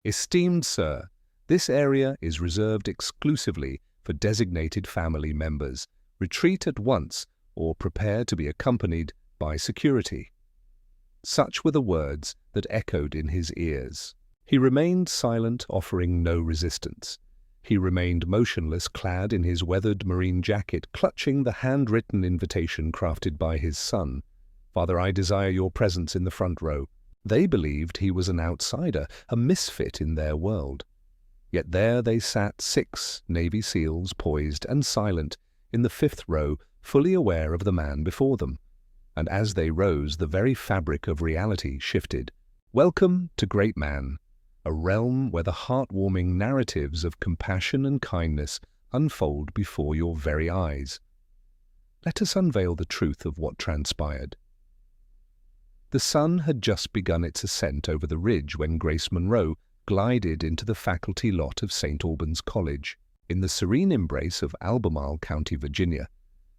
Esteemed sir, this area is reserved exclusively for designated family members. Retreat at once or prepare to be accompanied by security. Such were the words that echoed in his ears. He remained silent, offering no resistance. He remained motionless, clad in his weathered marine jacket, clutching the handwritten invitation crafted by his son. "Father, I desire your presence in the front row." They believed he was an outsider, a misfit in their world. Yet there they sat, 6 Navy SEALs, poised and silent, in the 5th row, fully aware of the man before them. And as they rose, the very fabric of reality shifted. Welcome to Great Man, a realm where the heartwarming narratives of compassion and kindness unfold before your very eyes. Let us unveil the truth of what transpired. The sun had just begun its ascent over the ridge when Grace Monroe glided into the faculty lot of St. Albans College, in the serene embrace of Albemarle County, Virginia.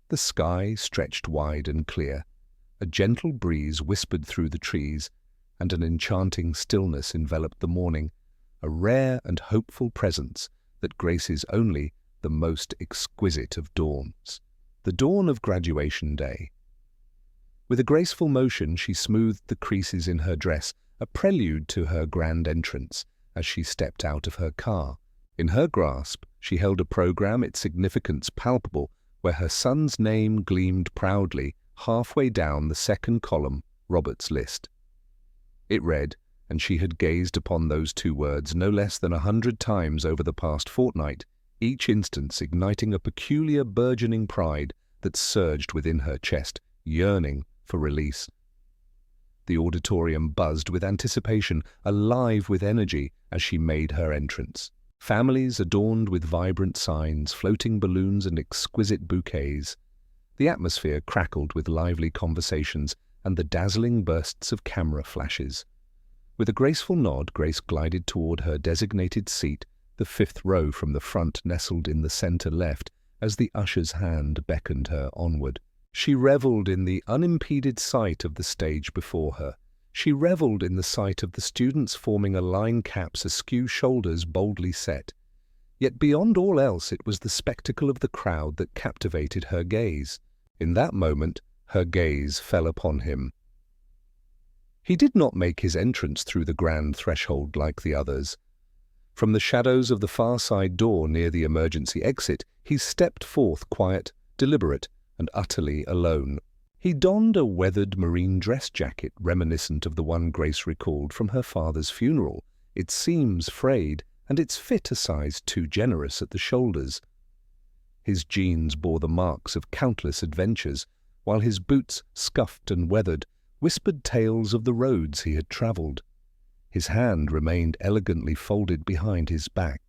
The sky stretched wide and clear. A gentle breeze whispered through the trees, and an enchanting stillness enveloped the morning, a rare and hopeful presence that graces only the most exquisite of dawns, the dawn of graduation day. With a graceful motion, she smoothed the creases in her dress, a prelude to her grand entrance, as she stepped out of her car. In her grasp, she held a program, its significance palpable, where her son's name gleamed proudly halfway down the second column, Robert's List. It read, and she had gazed upon those 2 words no less than 100 times over the past fortnight, each instance igniting a peculiar burgeoning pride that surged within her chest, yearning for release. The auditorium buzzed with anticipation, alive with energy as she made her entrance. Families adorned with vibrant signs, floating balloons and exquisite bouquets. The atmosphere crackled with lively conversations and the dazzling bursts of camera flashes. With a graceful nod, Grace glided toward her designated seat, the 5th row from the front, nestled in the center left, as the usher's hand beckoned her onward. She reveled in the unimpeded sight of the stage before her. She reveled in the sight of the students forming a line, caps askew, shoulders boldly set. Yet beyond all else, it was the spectacle of the crowd that captivated her gaze. In that moment, her gaze fell upon him. He did not make his entrance through the grand threshold like the others. From the shadows of the far side door near the emergency exit, he stepped forth, quiet, deliberate, and utterly alone. He donned a weathered marine dress jacket reminiscent of the one Grace recalled from her father's funeral, its seams frayed and its fit a size too generous at the shoulders. His jeans bore the marks of countless adventures, while his boots, scuffed and weathered, whispered tales of the roads he had traveled. His hand remained elegantly folded behind his back,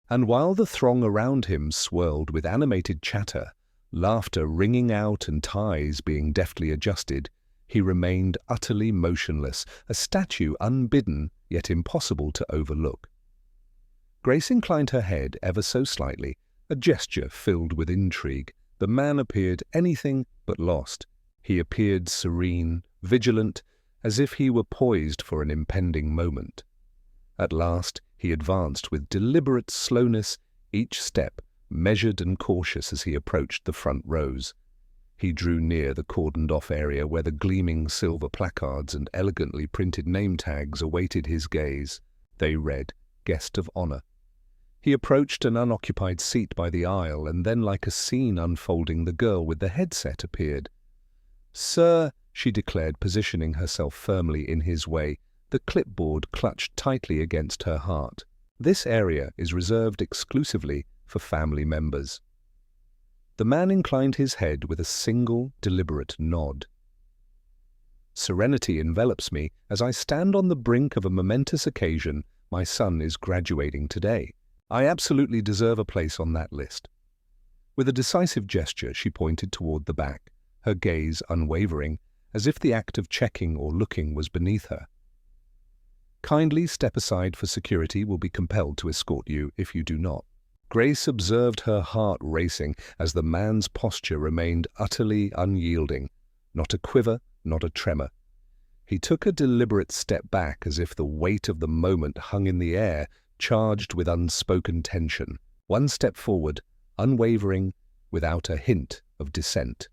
and while the throng around him swirled with animated chatter, laughter ringing out and ties being deftly adjusted, he remained utterly motionless, a statue unbidden yet impossible to overlook. Grace inclined her head ever so slightly, a gesture filled with intrigue. The man appeared anything but lost. He appeared serene, vigilant, as if he were poised for an impending moment. At last he advanced with deliberate slowness, each step measured and cautious as he approached the front rows. He drew near the cordoned-off area where the gleaming silver placards and elegantly printed name tags awaited his gaze. They read, "Guest of Honor." He approached an unoccupied seat by the aisle, and then, like a scene unfolding, the girl with the headset appeared. "Sir," she declared, positioning herself firmly in his way, the clipboard clutched tightly against her heart. "This area is reserved exclusively for family members." The man inclined his head with a single, deliberate nod. "Serenity envelops me as I stand on the brink of a momentous occasion. My son is graduating today. I absolutely deserve a place on that list." With a decisive gesture, she pointed toward the back, her gaze unwavering, as if the act of checking or looking was beneath her. "Kindly step aside for security. Will be compelled to escort you if you do not." Grace observed, her heart racing, as the man's posture remained utterly unyielding, not a quiver, not a tremor. He took a deliberate step back as if the weight of the moment hung in the air, charged with unspoken tension. One step forward, unwavering, without a hint of dissent.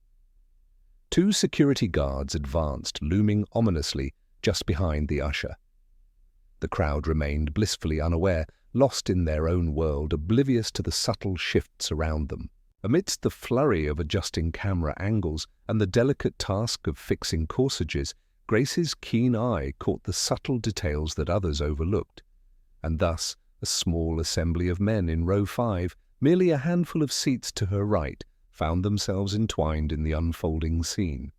Two security guards advanced, looming ominously just behind the usher. The crowd remained blissfully unaware, lost in their own world, oblivious to the subtle shifts around them. Amidst the flurry of adjusting camera angles and the delicate task of fixing corsages, Grace's keen eye caught the subtle details that others overlooked, and thus a small assembly of men in row 5, merely a handful of seats to her right, found themselves entwined in the unfolding scene.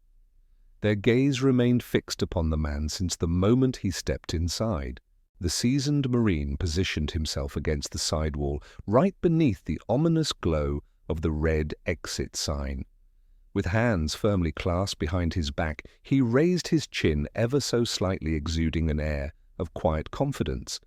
Their gaze remained fixed upon the man since the moment he stepped inside. The seasoned Marine positioned himself against the sidewall, right beneath the ominous glow of the red exit sign. With hands firmly clasped behind his back, he raised his chin ever so slightly, exuding an air of quiet confidence.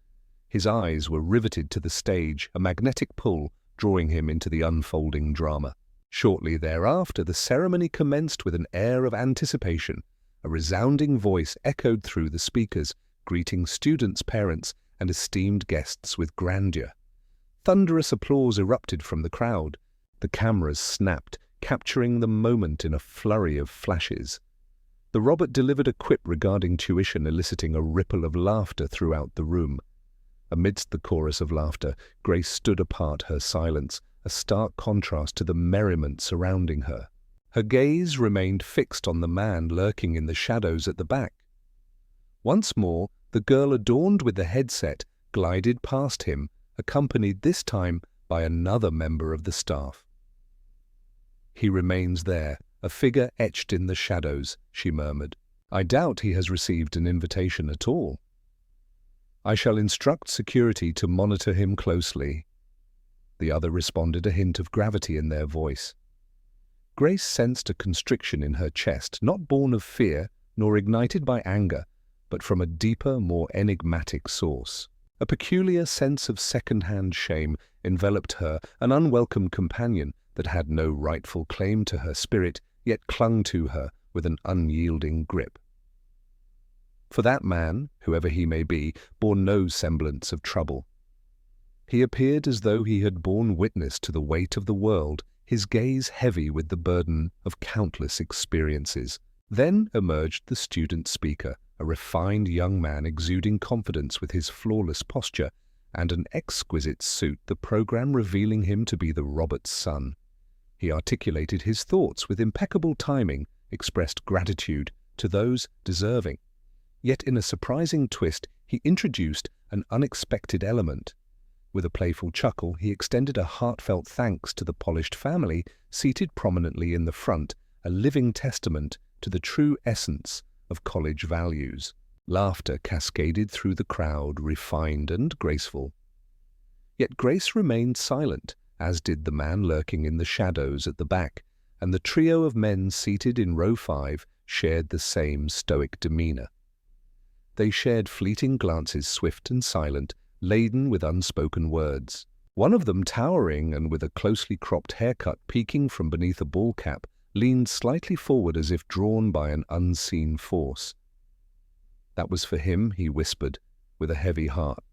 His eyes were riveted to the stage, a magnetic pull drawing him into the unfolding drama. Shortly thereafter, the ceremony commenced with an air of anticipation. A resounding voice echoed through the speakers, greeting students, parents, and esteemed guests with grandeur. Thunderous applause erupted from the crowd. The cameras snapped, capturing the moment in a flurry of flashes. The Robert delivered a quip regarding tuition, eliciting a ripple of laughter throughout the room. Amidst the chorus of laughter, Grace stood apart, her silence a stark contrast to the merriment surrounding her. Her gaze remained fixed on the man lurking in the shadows at the back. Once more, the girl adorned with the headset glided past him, accompanied this time by another member of the staff. "He remains there, a figure etched in the shadows," she murmured. "I doubt he has received an invitation at all. I shall instruct security to monitor him closely." The other responded, a hint of gravity in their voice. Grace sensed a constriction in her chest, not born of fear nor ignited by anger, but from a deeper, more enigmatic source. A peculiar sense of second-hand shame enveloped her, an unwelcome companion that had no rightful claim to her spirit, yet clung to her with an unyielding grip. For that man, whoever he may be, bore no semblance of trouble. He appeared as though he had borne witness to the weight of the world, his gaze heavy with the burden of countless experiences. Then emerged the student speaker, a refined young man exuding confidence with his flawless posture and an exquisite suit, the program revealing him to be the Robert's son. He articulated his thoughts with impeccable timing, expressed gratitude to those deserving. Yet in a surprising twist, he introduced an unexpected element. With a playful chuckle, he extended a heartfelt thanks to the polished family seated prominently in the front, a living testament to the true essence of college values. Laughter cascaded through the crowd, refined and graceful. Yet Grace remained silent, as did the man lurking in the shadows at the back, and the trio of men seated in row 5 shared the same stoic demeanor. They shared fleeting glances, swift and silent, laden with unspoken words. One of them, towering and with a closely cropped haircut peeking from beneath a ball cap, leaned slightly forward as if drawn by an unseen force. "That was for him," he whispered, with a heavy heart.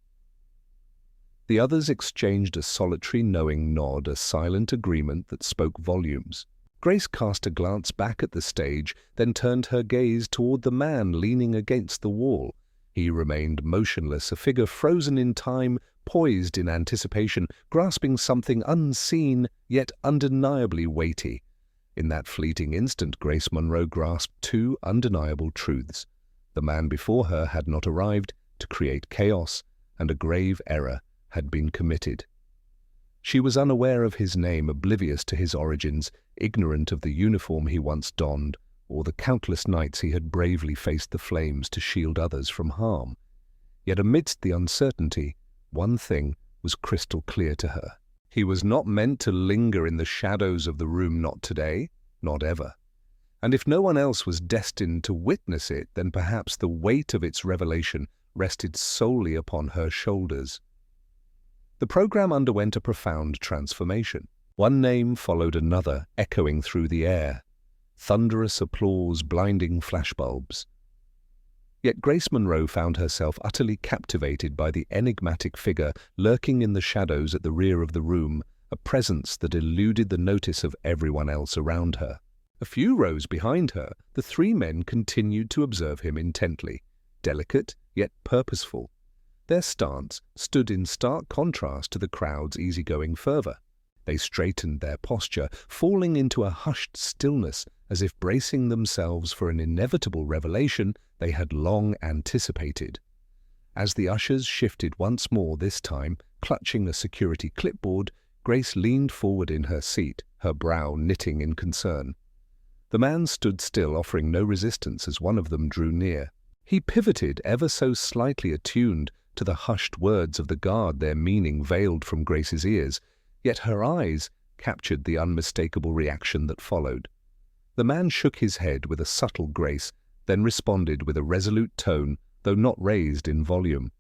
The others exchanged a solitary knowing nod, a silent agreement that spoke volumes. Grace cast a glance back at the stage, then turned her gaze toward the man leaning against the wall. He remained motionless, a figure frozen in time, poised in anticipation, grasping something unseen yet undeniably weighty. In that fleeting instant, Grace Monroe grasped two undeniable truths. The man before her had not arrived to create chaos, and a grave error had been committed. She was unaware of his name, oblivious to his origins, ignorant of the uniform he once donned, or the countless nights he had bravely faced the flames to shield others from harm. Yet amidst the uncertainty, one thing was crystal clear to her. He was not meant to linger in the shadows of the room, not today, not ever. And if no one else was destined to witness it, then perhaps the weight of its revelation rested solely upon her shoulders. The program underwent a profound transformation. One name followed another, echoing through the air. Thunderous applause, blinding flashbulbs. Yet Grace Monroe found herself utterly captivated by the enigmatic figure lurking in the shadows at the rear of the room, a presence that eluded the notice of everyone else around her. A few rows behind her, the three men continued to observe him intently, delicate yet purposeful. Their stance stood in stark contrast to the crowd's easygoing fervor. They straightened their posture, falling into a hushed stillness as if bracing themselves for an inevitable revelation they had long anticipated. As the ushers shifted once more, this time clutching a security clipboard, Grace leaned forward in her seat, her brow knitting in concern. The man stood still, offering no resistance as one of them drew near. He pivoted ever so slightly, attuned to the hushed words of the guard, their meaning veiled from Grace's ears, yet her eyes captured the unmistakable reaction that followed. The man shook his head with a subtle grace, then responded with a resolute tone, though not raised in volume.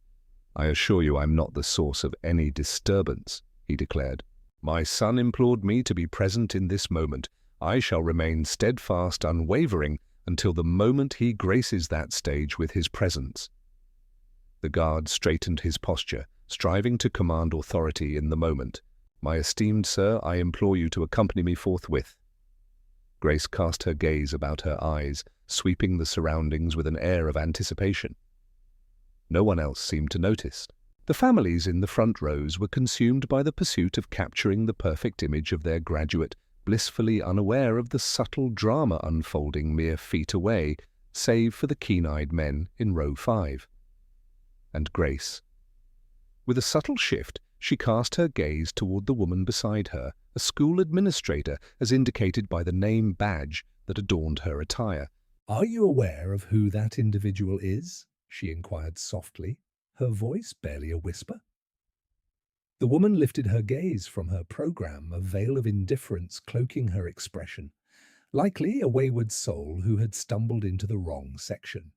"I assure you I'm not the source of any disturbance," he declared. "My son implored me to be present in this moment. I shall remain steadfast, unwavering, until the moment he graces that stage with his presence." The guard straightened his posture, striving to command authority in the moment. "My esteemed sir, I implore you to accompany me forthwith." Grace cast her gaze about her eyes, sweeping the surroundings with an air of anticipation. No one else seemed to notice. The families in the front rows were consumed by the pursuit of capturing the perfect image of their graduate, blissfully unaware of the subtle drama unfolding mere feet away, save for the keen-eyed men in row 5. And Grace. With a subtle shift, she cast her gaze toward the woman beside her, a school administrator, as indicated by the name badge that adorned her attire. "Are you aware of who that individual is?" she inquired softly, her voice barely a whisper. The woman lifted her gaze from her program, a veil of indifference cloaking her expression, likely a wayward soul who had stumbled into the wrong section.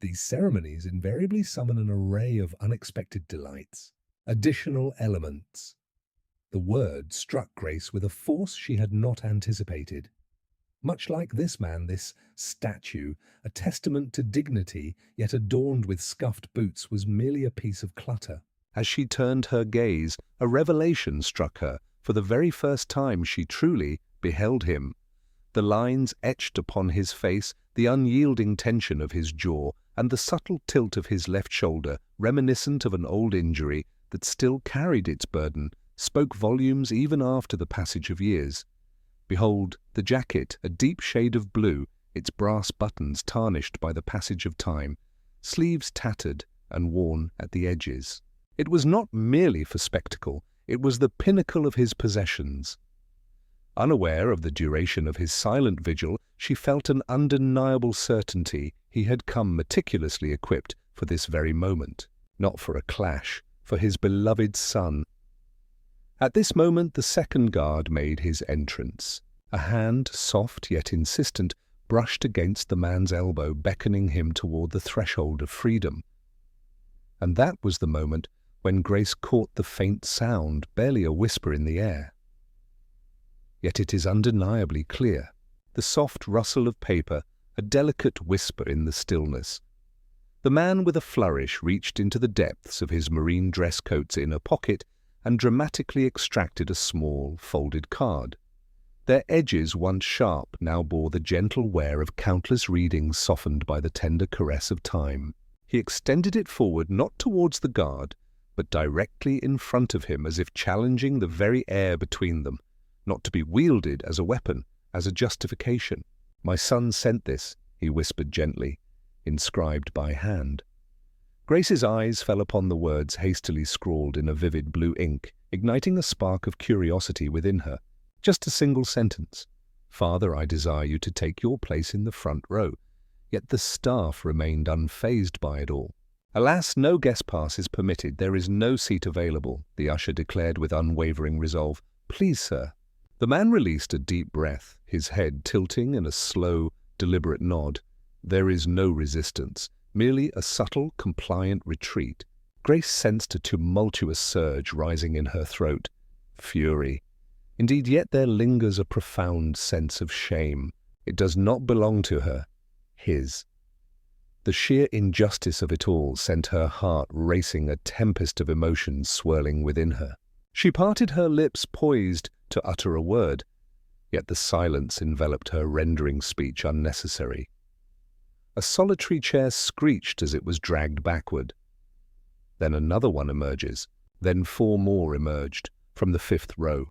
These ceremonies invariably summon an array of unexpected delights, additional elements. The word struck Grace with a force she had not anticipated. Much like this man, this statue, a testament to dignity, yet adorned with scuffed boots, was merely a piece of clutter. As she turned her gaze, a revelation struck her. For the very first time she truly beheld him. The lines etched upon his face, the unyielding tension of his jaw, and the subtle tilt of his left shoulder, reminiscent of an old injury that still carried its burden, spoke volumes even after the passage of years. Behold, the jacket, a deep shade of blue, its brass buttons tarnished by the passage of time, sleeves tattered and worn at the edges. It was not merely for spectacle, it was the pinnacle of his possessions. Unaware of the duration of his silent vigil, she felt an undeniable certainty he had come meticulously equipped for this very moment, not for a clash, for his beloved son. At this moment the second guard made his entrance. A hand, soft yet insistent, brushed against the man's elbow, beckoning him toward the threshold of freedom. And that was the moment when Grace caught the faint sound, barely a whisper in the air. Yet it is undeniably clear, the soft rustle of paper, a delicate whisper in the stillness. The man with a flourish reached into the depths of his marine dress coat's inner pocket and dramatically extracted a small, folded card. Their edges, once sharp, now bore the gentle wear of countless readings softened by the tender caress of time. He extended it forward, not towards the guard, but directly in front of him, as if challenging the very air between them, not to be wielded as a weapon, as a justification. "My son sent this," he whispered gently, inscribed by hand. Grace's eyes fell upon the words hastily scrawled in a vivid blue ink, igniting a spark of curiosity within her. Just a single sentence. "Father, I desire you to take your place in the front row." Yet the staff remained unfazed by it all. "Alas, no guest pass is permitted. There is no seat available," the usher declared with unwavering resolve. "Please, sir." The man released a deep breath, his head tilting in a slow, deliberate nod. There is no resistance, merely a subtle, compliant retreat. Grace sensed a tumultuous surge rising in her throat. Fury. Indeed, yet there lingers a profound sense of shame. It does not belong to her. His. The sheer injustice of it all sent her heart racing, a tempest of emotions swirling within her. She parted her lips, poised to utter a word, yet the silence enveloped her, rendering speech unnecessary. A solitary chair screeched as it was dragged backward. Then another one emerges. Then 4 more emerged from the 5th row.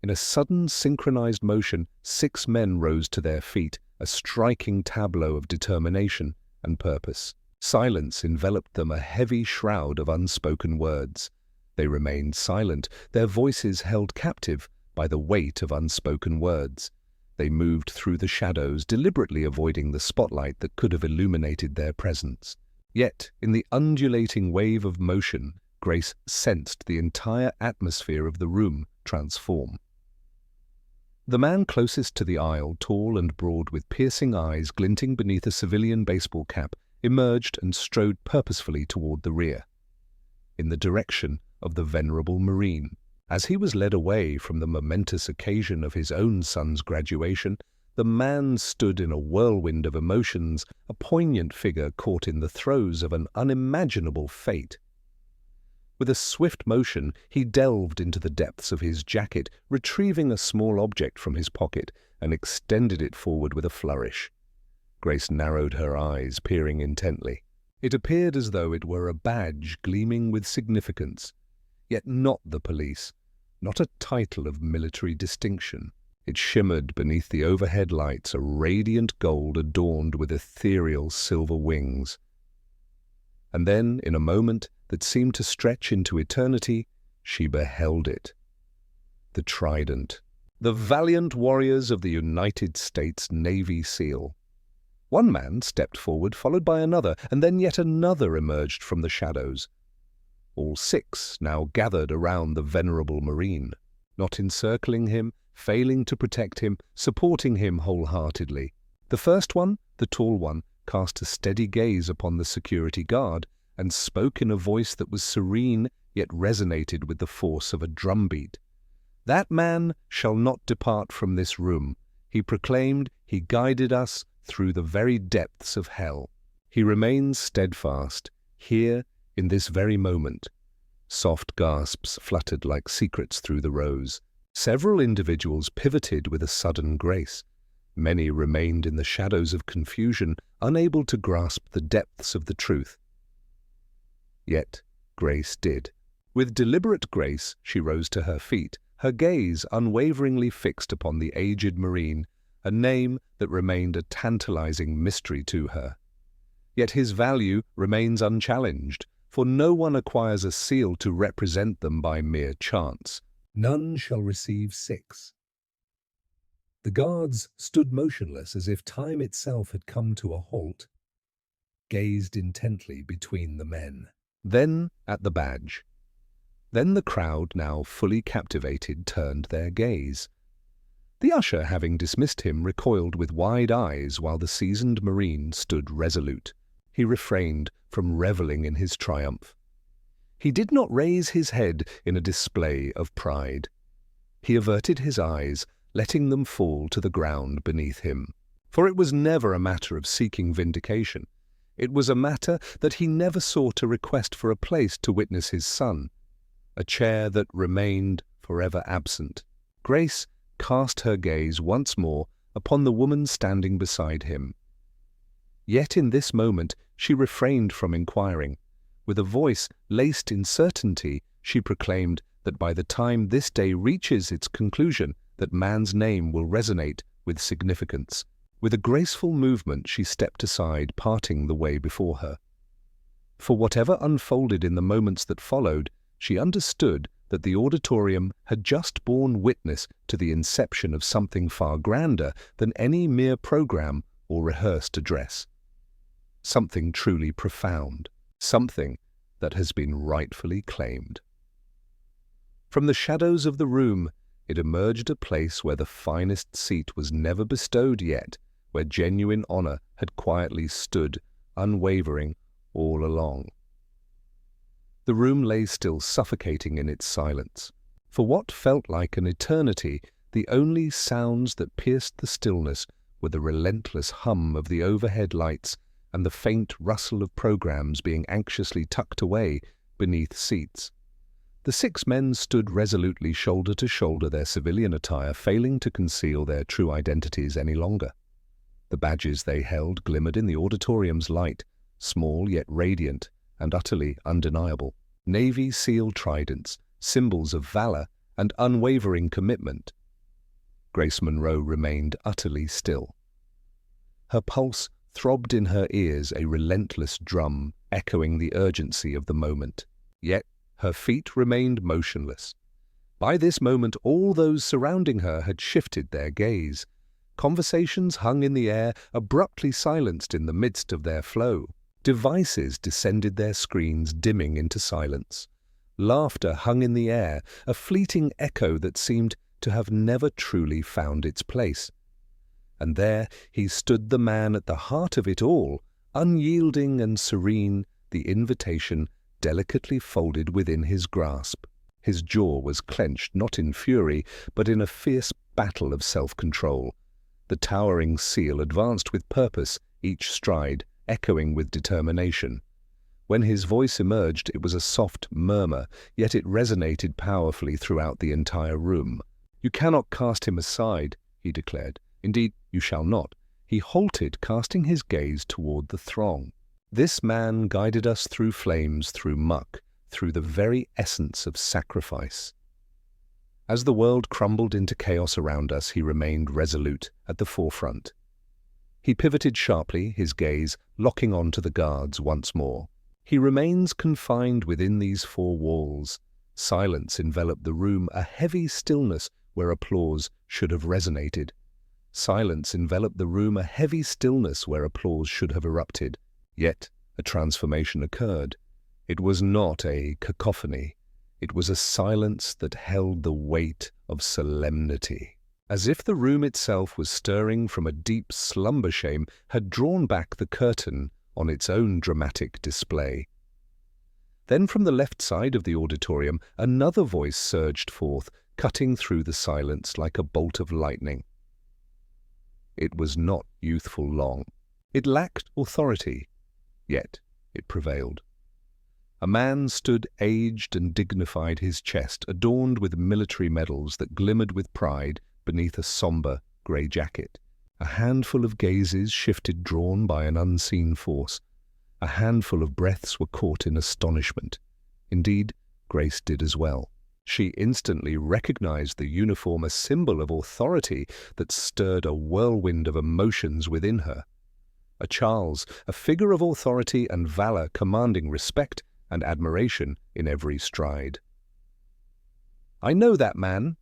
In a sudden synchronized motion, 6 men rose to their feet, a striking tableau of determination and purpose. Silence enveloped them, a heavy shroud of unspoken words. They remained silent, their voices held captive by the weight of unspoken words. They moved through the shadows, deliberately avoiding the spotlight that could have illuminated their presence. Yet, in the undulating wave of motion, Grace sensed the entire atmosphere of the room transform. The man closest to the aisle, tall and broad with piercing eyes glinting beneath a civilian baseball cap, emerged and strode purposefully toward the rear, in the direction of the venerable Marine. As he was led away from the momentous occasion of his own son's graduation, the man stood in a whirlwind of emotions, a poignant figure caught in the throes of an unimaginable fate. With a swift motion, he delved into the depths of his jacket, retrieving a small object from his pocket, and extended it forward with a flourish. Grace narrowed her eyes, peering intently. It appeared as though it were a badge gleaming with significance, yet not the police, not a title of military distinction. It shimmered beneath the overhead lights, a radiant gold adorned with ethereal silver wings. And then, in a moment that seemed to stretch into eternity, she beheld it. The trident. The valiant warriors of the United States Navy SEAL. One man stepped forward, followed by another, and then yet another emerged from the shadows. All 6 now gathered around the venerable Marine, not encircling him, failing to protect him, supporting him wholeheartedly. The first one, the tall one, cast a steady gaze upon the security guard and spoke in a voice that was serene yet resonated with the force of a drumbeat. "That man shall not depart from this room," he proclaimed. "He guided us through the very depths of hell. He remains steadfast, here in this very moment." Soft gasps fluttered like secrets through the rows. Several individuals pivoted with a sudden grace. Many remained in the shadows of confusion, unable to grasp the depths of the truth. Yet Grace did. With deliberate grace, she rose to her feet, her gaze unwaveringly fixed upon the aged Marine, a name that remained a tantalizing mystery to her. Yet his value remains unchallenged, for no one acquires a seal to represent them by mere chance. "None shall receive 6. The guards stood motionless as if time itself had come to a halt, gazed intently between the men. Then at the badge. Then the crowd, now fully captivated, turned their gaze. The usher, having dismissed him, recoiled with wide eyes while the seasoned Marine stood resolute. He refrained from reveling in his triumph. He did not raise his head in a display of pride. He averted his eyes, letting them fall to the ground beneath him. For it was never a matter of seeking vindication. It was a matter that he never sought a request for a place to witness his son, a chair that remained forever absent. Grace cast her gaze once more upon the woman standing beside him. Yet in this moment she refrained from inquiring. With a voice laced in certainty, she proclaimed that by the time this day reaches its conclusion, that man's name will resonate with significance. With a graceful movement she stepped aside, parting the way before her. For whatever unfolded in the moments that followed, she understood that the auditorium had just borne witness to the inception of something far grander than any mere program or rehearsed address. Something truly profound, something that has been rightfully claimed. From the shadows of the room, it emerged a place where the finest seat was never bestowed yet, where genuine honor had quietly stood, unwavering, all along. The room lay still, suffocating in its silence. For what felt like an eternity, the only sounds that pierced the stillness were the relentless hum of the overhead lights and the faint rustle of programs being anxiously tucked away beneath seats. The 6 men stood resolutely shoulder to shoulder, their civilian attire failing to conceal their true identities any longer. The badges they held glimmered in the auditorium's light, small yet radiant and utterly undeniable. Navy SEAL tridents, symbols of valor and unwavering commitment. Grace Monroe remained utterly still. Her pulse throbbed in her ears, a relentless drum echoing the urgency of the moment. Yet her feet remained motionless. By this moment, all those surrounding her had shifted their gaze. Conversations hung in the air, abruptly silenced in the midst of their flow. Devices descended their screens, dimming into silence. Laughter hung in the air, a fleeting echo that seemed to have never truly found its place. And there he stood, the man at the heart of it all, unyielding and serene, the invitation delicately folded within his grasp. His jaw was clenched, not in fury, but in a fierce battle of self-control. The towering SEAL advanced with purpose, each stride echoing with determination. When his voice emerged, it was a soft murmur, yet it resonated powerfully throughout the entire room. "You cannot cast him aside," he declared. "Indeed, you shall not." He halted, casting his gaze toward the throng. "This man guided us through flames, through muck, through the very essence of sacrifice." As the world crumbled into chaos around us, he remained resolute at the forefront. He pivoted sharply, his gaze locking onto the guards once more. He remains confined within these 4 walls. Silence enveloped the room, a heavy stillness where applause should have resonated. Silence enveloped the room, a heavy stillness where applause should have erupted. Yet a transformation occurred. It was not a cacophony. It was a silence that held the weight of solemnity. As if the room itself was stirring from a deep slumber, shame had drawn back the curtain on its own dramatic display. Then from the left side of the auditorium, another voice surged forth, cutting through the silence like a bolt of lightning. It was not youthful long. It lacked authority, yet it prevailed. A man stood aged and dignified, his chest adorned with military medals that glimmered with pride beneath a somber grey jacket. A handful of gazes shifted, drawn by an unseen force. A handful of breaths were caught in astonishment. Indeed, Grace did as well. She instantly recognized the uniform, a symbol of authority that stirred a whirlwind of emotions within her. A Charles, a figure of authority and valor, commanding respect and admiration in every stride. "I know that man,"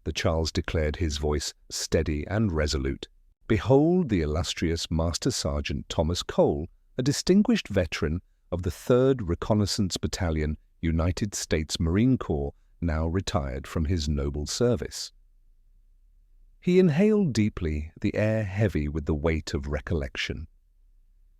the Charles declared, his voice steady and resolute. "Behold the illustrious Master Sergeant Thomas Cole, a distinguished veteran of the 3rd Reconnaissance Battalion, United States Marine Corps, now retired from his noble service." He inhaled deeply, the air heavy with the weight of recollection.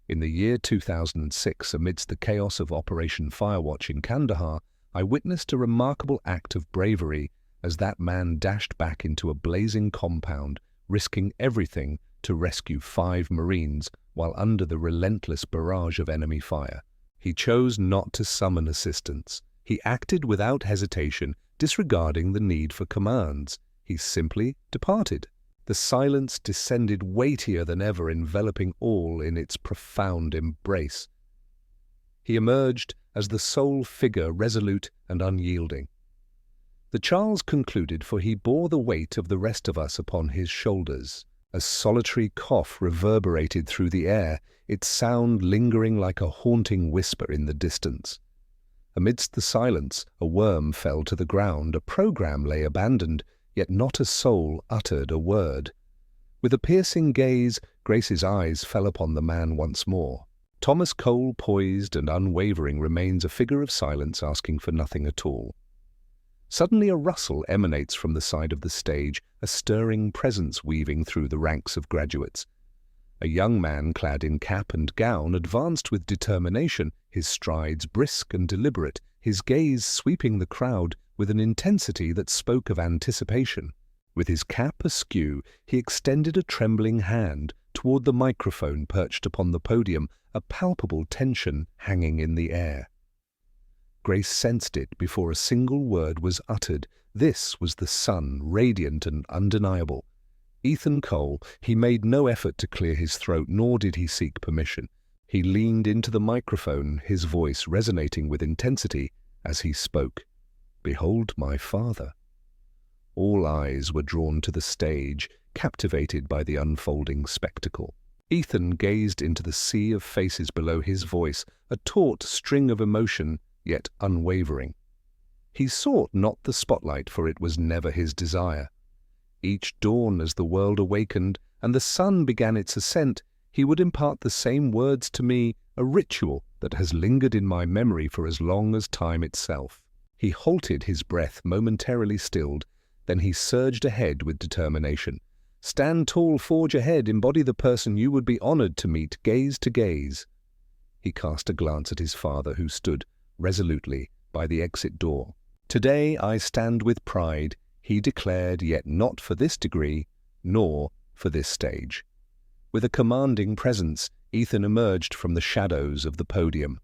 In the year 2006, amidst the chaos of Operation Firewatch in Kandahar, I witnessed a remarkable act of bravery as that man dashed back into a blazing compound, risking everything to rescue 5 Marines while under the relentless barrage of enemy fire. He chose not to summon assistance. He acted without hesitation, disregarding the need for commands. He simply departed. The silence descended weightier than ever, enveloping all in its profound embrace. He emerged as the sole figure, resolute and unyielding. The Charles concluded, for he bore the weight of the rest of us upon his shoulders. A solitary cough reverberated through the air, its sound lingering like a haunting whisper in the distance. Amidst the silence, a worm fell to the ground, a program lay abandoned, yet not a soul uttered a word. With a piercing gaze, Grace's eyes fell upon the man once more. Thomas Cole, poised and unwavering, remains a figure of silence, asking for nothing at all. Suddenly a rustle emanates from the side of the stage, a stirring presence weaving through the ranks of graduates. A young man clad in cap and gown advanced with determination, his strides brisk and deliberate, his gaze sweeping the crowd with an intensity that spoke of anticipation. With his cap askew, he extended a trembling hand toward the microphone perched upon the podium, a palpable tension hanging in the air. Grace sensed it before a single word was uttered. This was the sun, radiant and undeniable. Ethan Cole, he made no effort to clear his throat, nor did he seek permission. He leaned into the microphone, his voice resonating with intensity as he spoke. "Behold my father." All eyes were drawn to the stage, captivated by the unfolding spectacle. Ethan gazed into the sea of faces below his voice, a taut string of emotion, yet unwavering. He sought not the spotlight, for it was never his desire. Each dawn, as the world awakened and the sun began its ascent, he would impart the same words to me, a ritual that has lingered in my memory for as long as time itself. He halted, his breath momentarily stilled, then he surged ahead with determination. "Stand tall, forge ahead, embody the person you would be honored to meet, gaze to gaze." He cast a glance at his father, who stood resolutely by the exit door. "Today I stand with pride," he declared, "yet not for this degree, nor for this stage." With a commanding presence, Ethan emerged from the shadows of the podium.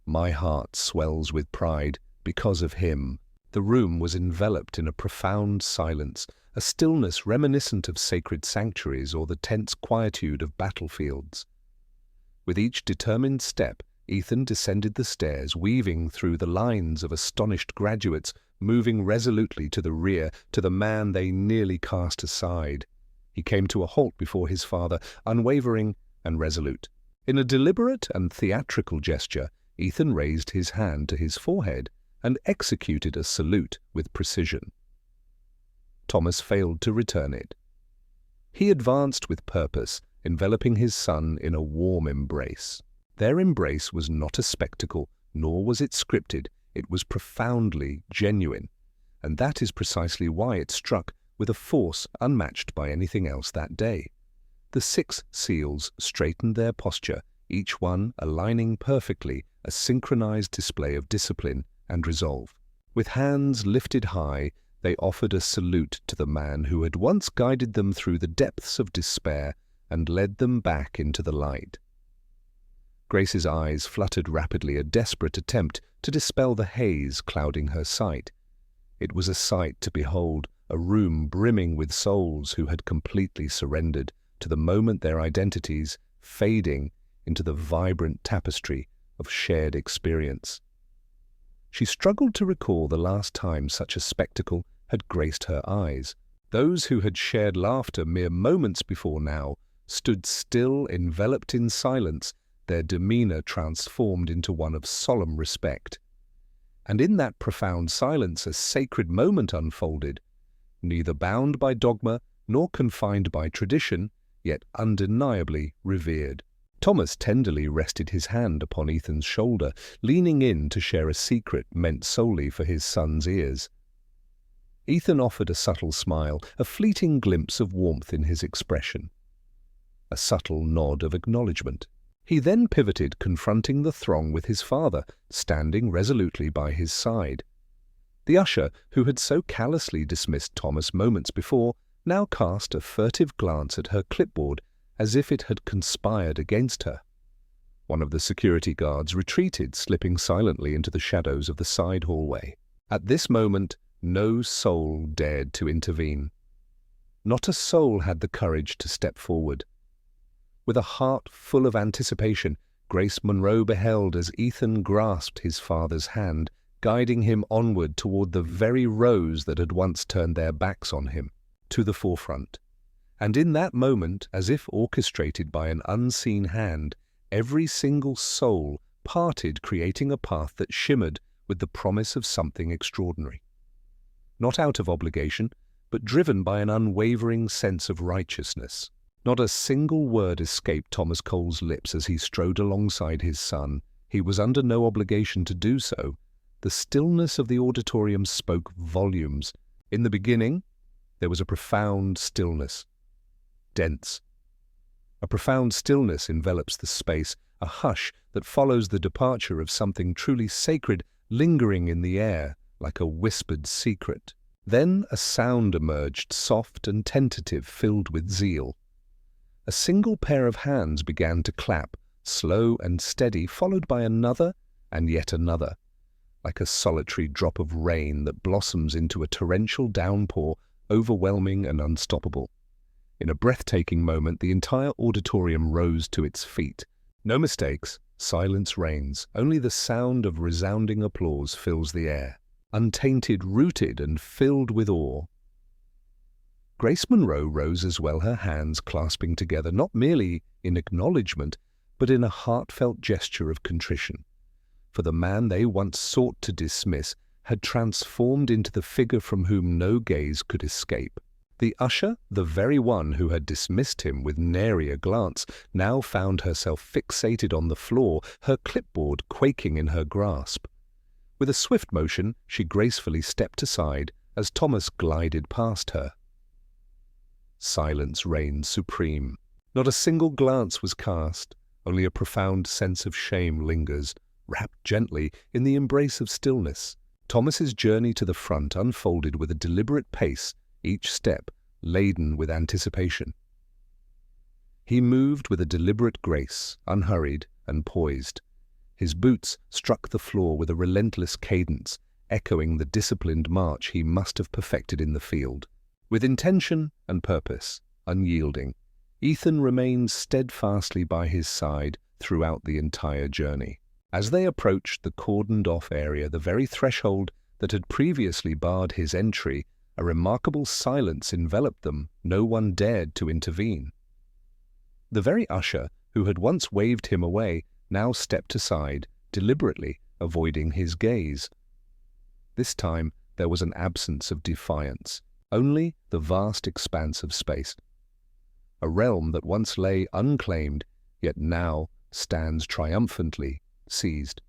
"My heart swells with pride because of him." The room was enveloped in a profound silence, a stillness reminiscent of sacred sanctuaries or the tense quietude of battlefields. With each determined step, Ethan descended the stairs, weaving through the lines of astonished graduates, moving resolutely to the rear, to the man they nearly cast aside. He came to a halt before his father, unwavering and resolute. In a deliberate and theatrical gesture, Ethan raised his hand to his forehead and executed a salute with precision. Thomas failed to return it. He advanced with purpose, enveloping his son in a warm embrace. Their embrace was not a spectacle, nor was it scripted. It was profoundly genuine, and that is precisely why it struck with a force unmatched by anything else that day. The 6 seals straightened their posture, each one aligning perfectly, a synchronized display of discipline and resolve. With hands lifted high, they offered a salute to the man who had once guided them through the depths of despair and led them back into the light. Grace's eyes fluttered rapidly, a desperate attempt to dispel the haze clouding her sight. It was a sight to behold, a room brimming with souls who had completely surrendered to the moment, their identities fading into the vibrant tapestry of shared experience. She struggled to recall the last time such a spectacle had graced her eyes. Those who had shared laughter mere moments before now stood still, enveloped in silence, their demeanor transformed into one of solemn respect. And in that profound silence a sacred moment unfolded, neither bound by dogma nor confined by tradition, yet undeniably revered. Thomas tenderly rested his hand upon Ethan's shoulder, leaning in to share a secret meant solely for his son's ears. Ethan offered a subtle smile, a fleeting glimpse of warmth in his expression, a subtle nod of acknowledgement. He then pivoted, confronting the throng with his father, standing resolutely by his side. The usher, who had so callously dismissed Thomas moments before, now cast a furtive glance at her clipboard as if it had conspired against her. One of the security guards retreated, slipping silently into the shadows of the side hallway. At this moment, no soul dared to intervene. Not a soul had the courage to step forward. With a heart full of anticipation, Grace Monroe beheld as Ethan grasped his father's hand, guiding him onward toward the very rows that had once turned their backs on him, to the forefront. And in that moment, as if orchestrated by an unseen hand, every single soul parted, creating a path that shimmered with the promise of something extraordinary. Not out of obligation, but driven by an unwavering sense of righteousness. Not a single word escaped Thomas Cole's lips as he strode alongside his son. He was under no obligation to do so. The stillness of the auditorium spoke volumes. In the beginning, there was a profound stillness. Dense. A profound stillness envelops the space, a hush that follows the departure of something truly sacred, lingering in the air like a whispered secret. Then a sound emerged, soft and tentative, filled with zeal. A single pair of hands began to clap, slow and steady, followed by another and yet another, like a solitary drop of rain that blossoms into a torrential downpour, overwhelming and unstoppable. In a breathtaking moment, the entire auditorium rose to its feet. No mistakes, silence reigns. Only the sound of resounding applause fills the air, untainted, rooted, and filled with awe. Grace Monroe rose as well, her hands clasping together, not merely in acknowledgement, but in a heartfelt gesture of contrition. For the man they once sought to dismiss had transformed into the figure from whom no gaze could escape. The usher, the very one who had dismissed him with nary a glance, now found herself fixated on the floor, her clipboard quaking in her grasp. With a swift motion, she gracefully stepped aside as Thomas glided past her. Silence reigned supreme. Not a single glance was cast, only a profound sense of shame lingers, wrapped gently in the embrace of stillness. Thomas's journey to the front unfolded with a deliberate pace, each step laden with anticipation. He moved with a deliberate grace, unhurried and poised. His boots struck the floor with a relentless cadence, echoing the disciplined march he must have perfected in the field. With intention and purpose, unyielding, Ethan remained steadfastly by his side throughout the entire journey. As they approached the cordoned-off area, the very threshold that had previously barred his entry, a remarkable silence enveloped them. No one dared to intervene. The very usher, who had once waved him away, now stepped aside, deliberately avoiding his gaze. This time there was an absence of defiance, only the vast expanse of space. A realm that once lay unclaimed, yet now stands triumphantly seized.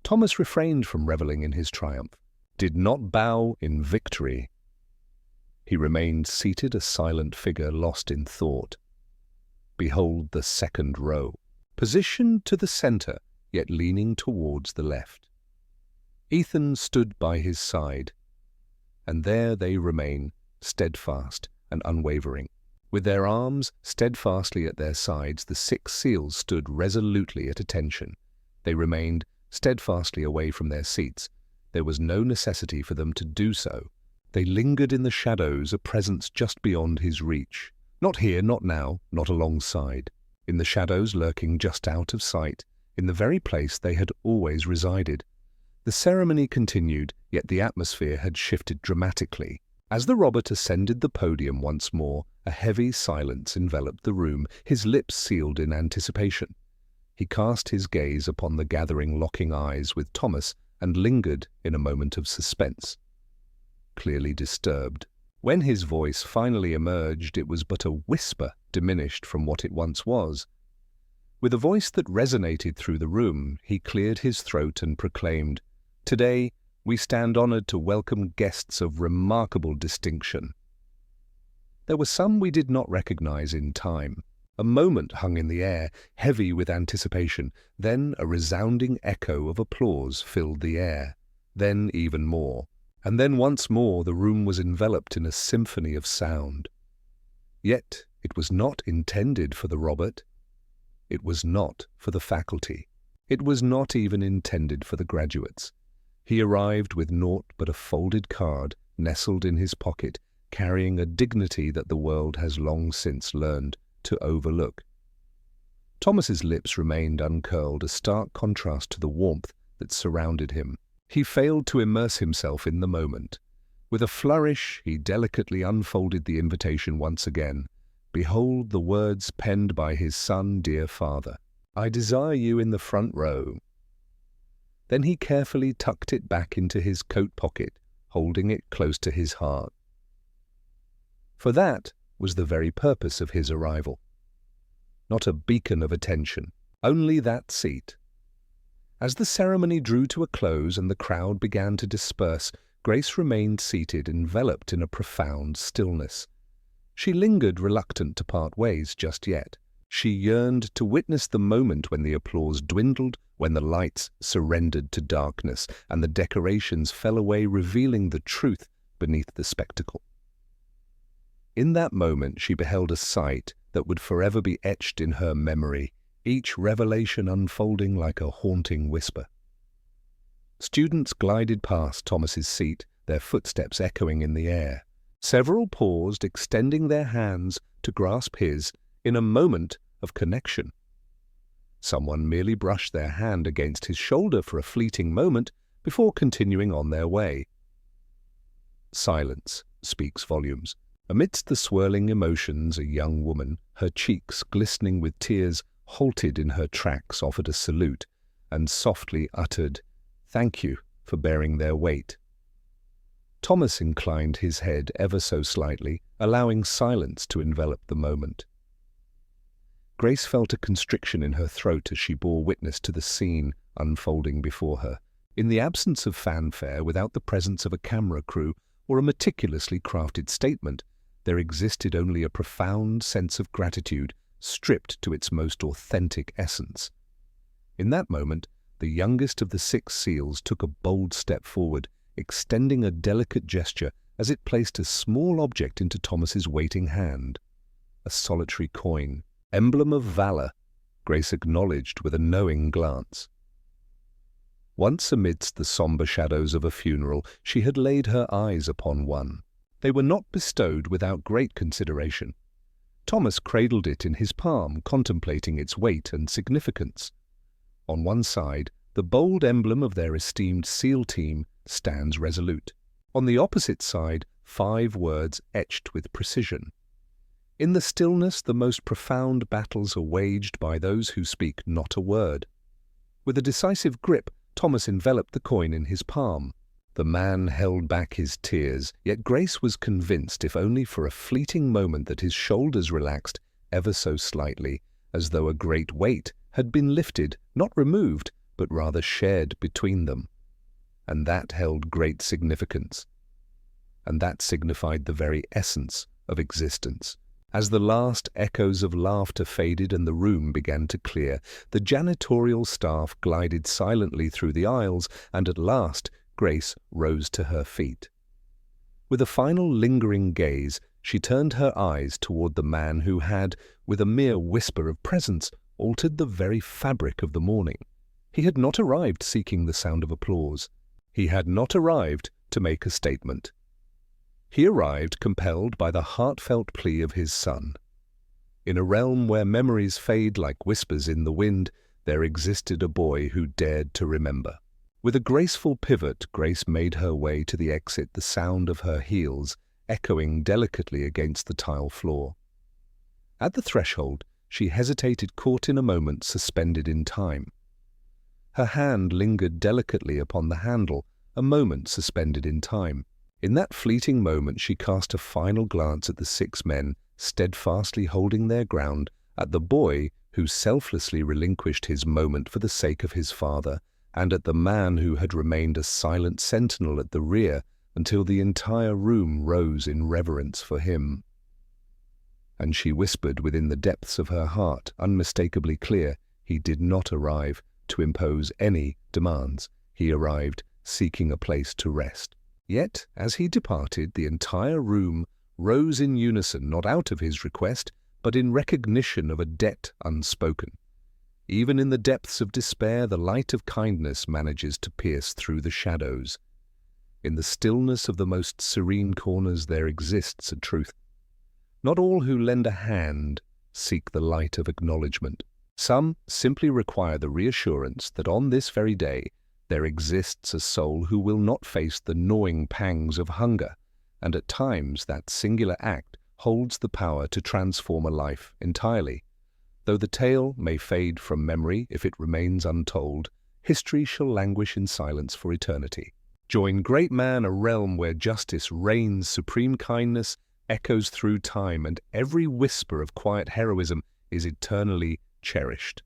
Thomas refrained from reveling in his triumph, did not bow in victory. He remained seated, a silent figure lost in thought. Behold the second row, positioned to the center, yet leaning towards the left. Ethan stood by his side, and there they remain, steadfast and unwavering. With their arms steadfastly at their sides, the 6 seals stood resolutely at attention. They remained steadfastly away from their seats. There was no necessity for them to do so. They lingered in the shadows, a presence just beyond his reach. Not here, not now, not alongside. In the shadows, lurking just out of sight, in the very place they had always resided. The ceremony continued, yet the atmosphere had shifted dramatically. As the Robert ascended the podium once more, a heavy silence enveloped the room, his lips sealed in anticipation. He cast his gaze upon the gathering, locking eyes with Thomas, and lingered in a moment of suspense, clearly disturbed. When his voice finally emerged, it was but a whisper, diminished from what it once was. With a voice that resonated through the room, he cleared his throat and proclaimed, "Today, we stand honored to welcome guests of remarkable distinction." There were some we did not recognize in time. A moment hung in the air, heavy with anticipation. Then a resounding echo of applause filled the air. Then even more. And then once more the room was enveloped in a symphony of sound. Yet it was not intended for the Robert. It was not for the faculty. It was not even intended for the graduates. He arrived with naught but a folded card nestled in his pocket, carrying a dignity that the world has long since learned to overlook. Thomas's lips remained uncurled, a stark contrast to the warmth that surrounded him. He failed to immerse himself in the moment. With a flourish, he delicately unfolded the invitation once again. Behold the words penned by his son, "Dear father, I desire you in the front row." Then he carefully tucked it back into his coat pocket, holding it close to his heart. For that was the very purpose of his arrival. Not a beacon of attention, only that seat. As the ceremony drew to a close and the crowd began to disperse, Grace remained seated, enveloped in a profound stillness. She lingered, reluctant to part ways just yet. She yearned to witness the moment when the applause dwindled, when the lights surrendered to darkness, and the decorations fell away, revealing the truth beneath the spectacle. In that moment she beheld a sight that would forever be etched in her memory, each revelation unfolding like a haunting whisper. Students glided past Thomas's seat, their footsteps echoing in the air. Several paused, extending their hands to grasp his in a moment of connection. Someone merely brushed their hand against his shoulder for a fleeting moment before continuing on their way. Silence speaks volumes. Amidst the swirling emotions, a young woman, her cheeks glistening with tears, halted in her tracks, offered a salute, and softly uttered, "Thank you for bearing their weight." Thomas inclined his head ever so slightly, allowing silence to envelop the moment. Grace felt a constriction in her throat as she bore witness to the scene unfolding before her. In the absence of fanfare, without the presence of a camera crew or a meticulously crafted statement, there existed only a profound sense of gratitude, stripped to its most authentic essence. In that moment, the youngest of the 6 seals took a bold step forward, extending a delicate gesture as it placed a small object into Thomas's waiting hand. A solitary coin, emblem of valor, Grace acknowledged with a knowing glance. Once amidst the somber shadows of a funeral, she had laid her eyes upon one. They were not bestowed without great consideration. Thomas cradled it in his palm, contemplating its weight and significance. On one side, the bold emblem of their esteemed SEAL team stands resolute. On the opposite side, 5 words etched with precision. In the stillness, the most profound battles are waged by those who speak not a word. With a decisive grip, Thomas enveloped the coin in his palm. The man held back his tears, yet Grace was convinced, if only for a fleeting moment, that his shoulders relaxed ever so slightly, as though a great weight had been lifted, not removed, but rather shared between them. And that held great significance. And that signified the very essence of existence. As the last echoes of laughter faded and the room began to clear, the janitorial staff glided silently through the aisles, and at last Grace rose to her feet. With a final lingering gaze, she turned her eyes toward the man who had, with a mere whisper of presence, altered the very fabric of the morning. He had not arrived seeking the sound of applause. He had not arrived to make a statement. He arrived compelled by the heartfelt plea of his son. In a realm where memories fade like whispers in the wind, there existed a boy who dared to remember. With a graceful pivot, Grace made her way to the exit, the sound of her heels echoing delicately against the tile floor. At the threshold, she hesitated, caught in a moment, suspended in time. Her hand lingered delicately upon the handle, a moment suspended in time. In that fleeting moment, she cast a final glance at the 6 men steadfastly holding their ground, at the boy who selflessly relinquished his moment for the sake of his father, and at the man who had remained a silent sentinel at the rear until the entire room rose in reverence for him. And she whispered within the depths of her heart, unmistakably clear, he did not arrive to impose any demands. He arrived seeking a place to rest. Yet, as he departed, the entire room rose in unison, not out of his request, but in recognition of a debt unspoken. Even in the depths of despair, the light of kindness manages to pierce through the shadows. In the stillness of the most serene corners there exists a truth. Not all who lend a hand seek the light of acknowledgement. Some simply require the reassurance that on this very day there exists a soul who will not face the gnawing pangs of hunger, and at times that singular act holds the power to transform a life entirely. Though the tale may fade from memory if it remains untold, history shall languish in silence for eternity. Join great man, a realm where justice reigns, supreme kindness echoes through time, and every whisper of quiet heroism is eternally cherished.